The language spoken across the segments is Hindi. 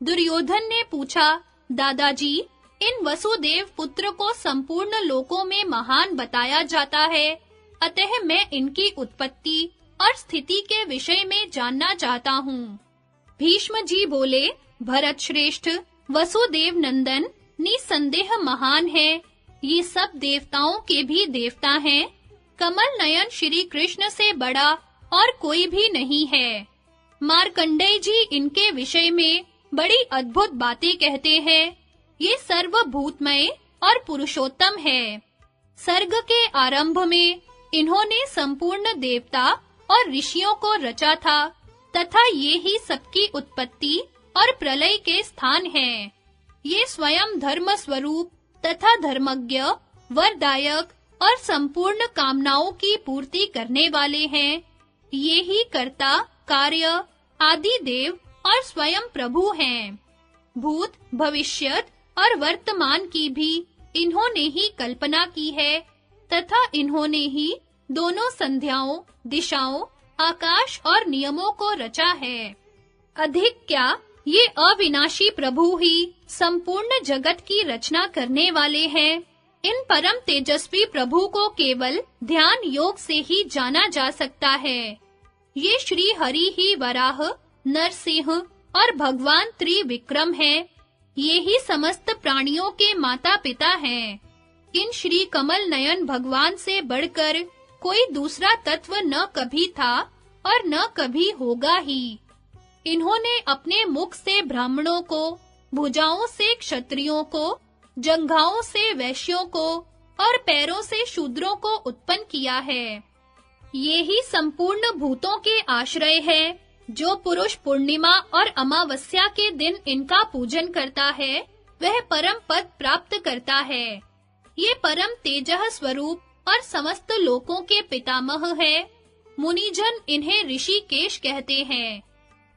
दुर्योधन ने पूछा, दादाजी, इन वसुदेव पुत्र को संपूर्ण लोकों में महान बताया जाता है, अतः मैं इनकी उत्पत्ति और स्थिति के विषय में जानना चाहता हूँ। भीष्म जी बोले, भरत श्रेष्ठ, वसुदेव नंदन निसंदेह महान है। ये सब देवताओं के भी देवता हैं। कमल नयन श्री कृष्ण से बड़ा और कोई भी नहीं है। मार्कंडेय जी इनके विषय में बड़ी अद्भुत बातें कहते हैं। ये सर्वभूतमय और पुरुषोत्तम है। सर्ग के आरंभ में इन्होंने संपूर्ण देवता और ऋषियों को रचा था तथा ये ही सबकी उत्पत्ति और प्रलय के स्थान हैं। ये स्वयं धर्म स्वरूप तथा धर्मज्ञ, वरदायक और संपूर्ण कामनाओं की पूर्ति करने वाले हैं। ये ही कर्ता, कार्य, आदि देव और स्वयं प्रभु हैं। भूत, भविष्यत और वर्तमान की भी इन्होंने ही कल्पना की है तथा इन्होंने ही दोनों संध्याओं, दिशाओं, आकाश और नियमों को रचा है। अधिक क्या, ये अविनाशी प्रभु ही संपूर्ण जगत की रचना करने वाले हैं। इन परम तेजस्वी प्रभु को केवल ध्यान योग से ही जाना जा सकता है। ये श्री हरि ही वराह, नरसिंह और भगवान त्रिविक्रम हैं। ये ही समस्त प्राणियों के माता-पिता हैं। इन श्री कमल नयन भगवान से बढ़कर कोई दूसरा तत्व न कभी था और न कभी होगा ही। इन्होंने अपने मुख से ब्राह्मणों को, भुजाओं से क्षत्रियों को, जंघाओं से वैश्यों को और पैरों से शूद्रों को उत्पन्न किया है। ये ही संपूर्ण भूतों के आश्रय है। जो पुरुष पूर्णिमा और अमावस्या के दिन इनका पूजन करता है, वह परम पद प्राप्त करता है। ये परम तेजः स्वरूप और समस्त लोकों के पितामह है। मुनिजन इन्हें ऋषिकेश कहते हैं।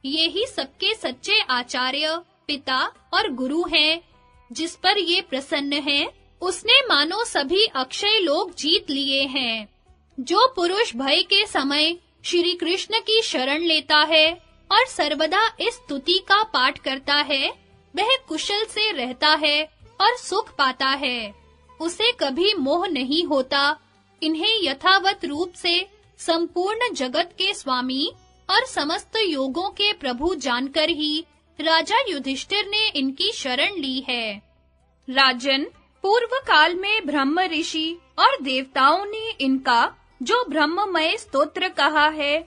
ये ही सबके सच्चे आचार्य, पिता और गुरु हैं। जिस पर ये प्रसन्न है, उसने मानो सभी अक्षय लोक जीत लिए हैं। जो पुरुष भय के समय श्री कृष्ण की शरण लेता है और सर्वदा इस स्तुति का पाठ करता है, वह कुशल से रहता है और सुख पाता है। उसे कभी मोह नहीं होता। इन्हें यथावत रूप से संपूर्ण जगत के स्वामी और समस्त योगों के प्रभु जानकर ही राजा युधिष्ठिर ने इनकी शरण ली है। राजन, पूर्व काल में ब्रह्म ऋषि और देवताओं ने इनका जो ब्रह्ममय स्तोत्र कहा है,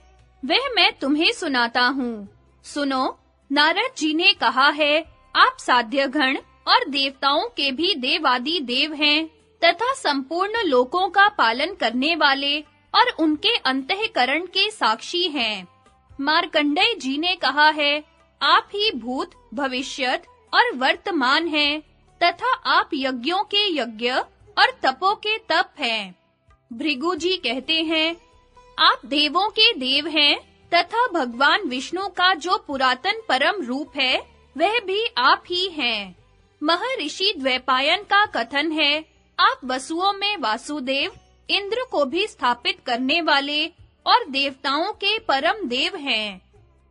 वह मैं तुम्हें सुनाता हूँ। सुनो, नारद जी ने कहा है, आप साध्यगण और देवताओं के भी देवादि देव हैं तथा संपूर्ण लोकों का पालन करने वाले और उनके अंतःकरण के साक्षी हैं। मार्कंडेय जी ने कहा है, आप ही भूत, भविष्यत और वर्तमान हैं तथा आप यज्ञों के यज्ञ और तपों के तप हैं। भृगु जी कहते हैं, आप देवों के देव हैं तथा भगवान विष्णु का जो पुरातन परम रूप है, वह भी आप ही हैं। महर्षि द्वैपायन का कथन है, आप वसुओं में वासुदेव, इंद्र को भी स्थापित करने वाले और देवताओं के परम देव हैं।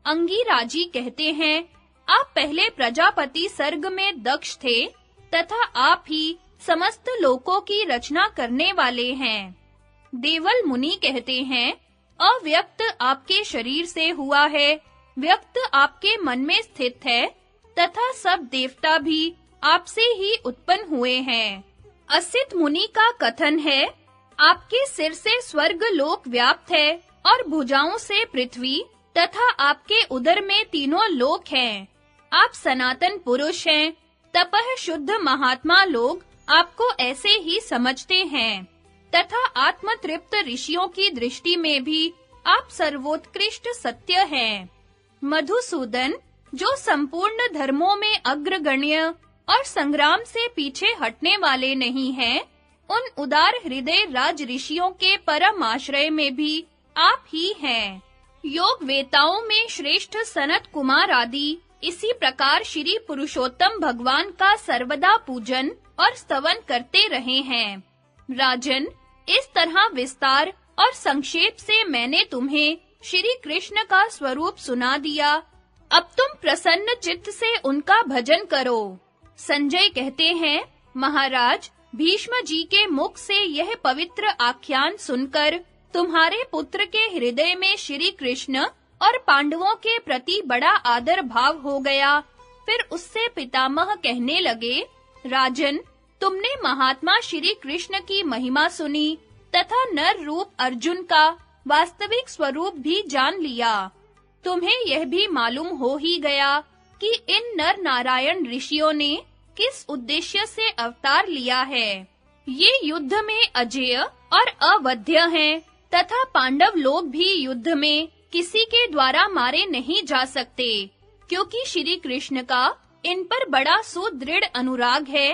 अंगिराजी कहते हैं, आप पहले प्रजापति सर्ग में दक्ष थे तथा आप ही समस्त लोकों की रचना करने वाले हैं। देवल मुनि कहते हैं, अव्यक्त आपके शरीर से हुआ है, व्यक्त आपके मन में स्थित है तथा सब देवता भी आपसे ही उत्पन्न हुए हैं। असित मुनि का कथन है, आपके सिर से स्वर्ग लोक व्याप्त है और भुजाओं से पृथ्वी तथा आपके उदर में तीनों लोक हैं। आप सनातन पुरुष हैं। तपः शुद्ध महात्मा लोग आपको ऐसे ही समझते हैं तथा आत्मतृप्त ऋषियों की दृष्टि में भी आप सर्वोत्कृष्ट सत्य हैं। मधुसूदन, जो संपूर्ण धर्मों में अग्रगण्य और संग्राम से पीछे हटने वाले नहीं हैं, उन उदार हृदय राज ऋषियों के परम आश्रय में भी आप ही हैं। योग वेताओं में श्रेष्ठ सनत कुमार आदि इसी प्रकार श्री पुरुषोत्तम भगवान का सर्वदा पूजन और स्तवन करते रहे हैं। राजन, इस तरह विस्तार और संक्षेप से मैंने तुम्हें श्री कृष्ण का स्वरूप सुना दिया। अब तुम प्रसन्न चित्त से उनका भजन करो। संजय कहते हैं, महाराज, भीष्म जी के मुख से यह पवित्र आख्यान सुनकर तुम्हारे पुत्र के हृदय में श्री कृष्ण और पांडवों के प्रति बड़ा आदर भाव हो गया। फिर उससे पितामह कहने लगे, राजन, तुमने महात्मा श्री कृष्ण की महिमा सुनी तथा नर रूप अर्जुन का वास्तविक स्वरूप भी जान लिया। तुम्हें यह भी मालूम हो ही गया कि इन नर नारायण ऋषियों ने किस उद्देश्य से अवतार लिया है। ये युद्ध में अजेय और अवध्य हैं तथा पांडव लोग भी युद्ध में किसी के द्वारा मारे नहीं जा सकते, क्योंकि श्री कृष्ण का इन पर बड़ा सुदृढ़ अनुराग है।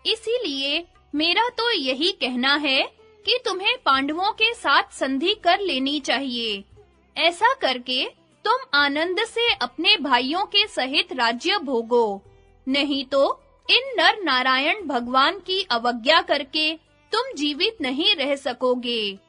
इसीलिए मेरा तो यही कहना है कि तुम्हें पांडवों के साथ संधि कर लेनी चाहिए। ऐसा करके तुम आनंद से अपने भाइयों के सहित राज्य भोगो, नहीं तो इन नर नारायण भगवान की अवज्ञा करके तुम जीवित नहीं रह सकोगे।